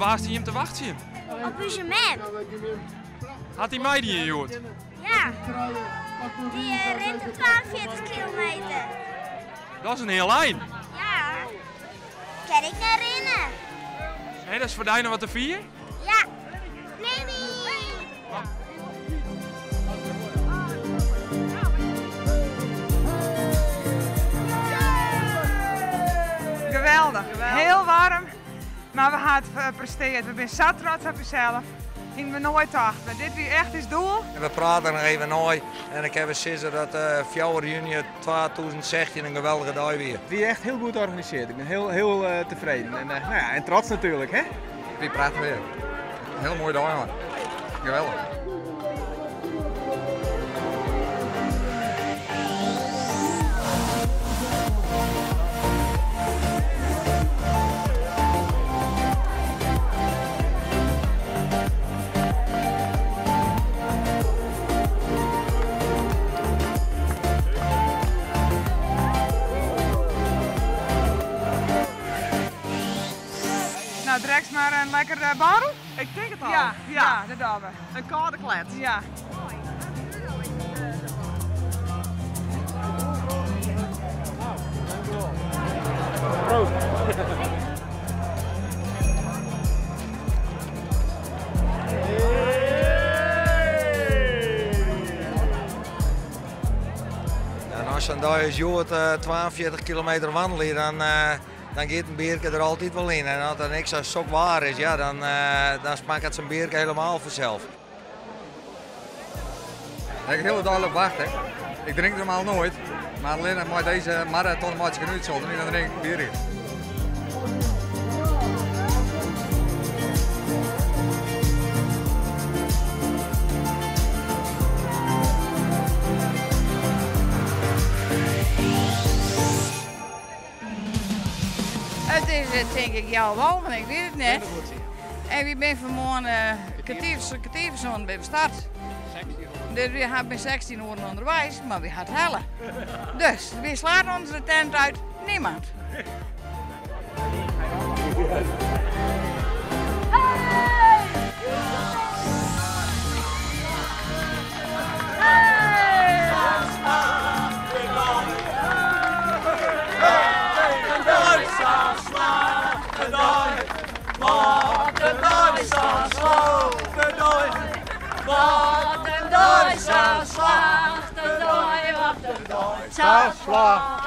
waar is hij hem te wachten? Op onze map. Had hij mij die gehoord? Ja. Die rent op 42 kilometer. Dat is een heel lijn. Ja. Kan ik naar rennen? Nee, dat is voor jou nog wat te vieren? Ja. Nee. Geweldig, heel warm, maar we gaan het presteren. We zijn zo trots op jezelf. Gingen we nooit achter. Dit is echt het doel. We praten nog even nooit en ik heb gezien dat 4 juni 2016 een geweldige dag weer. Het is echt heel goed georganiseerd. Ik ben heel tevreden en trots natuurlijk. Hè? Wie praat weer? Heel mooi dag, man. Geweldig. Nou, direct maar een lekker barrel. Ik denk het al. Ja, dat doen we. Een koude klets. Ja. En als je een dag is 42 kilometer wandelen, dan gaat een beerke er altijd wel in. En als er niks als sok waar is, ja, dan smaakt het zijn beerke helemaal vanzelf. Ik heb heel duidelijk wachten. Ik drink normaal nooit, maar alleen met deze marathon maak ik nu zo, dan drink ik bier in. Het is denk ik jouw wal, maar ik weet het niet. En we zijn vanmorgen kwartierzoon bij de start. Dus we hebben 16 uur onderwijs, maar we gaan hellen. Dus we slaan onze tent uit, niemand. Wat een Duitse slag, de Duitse slag.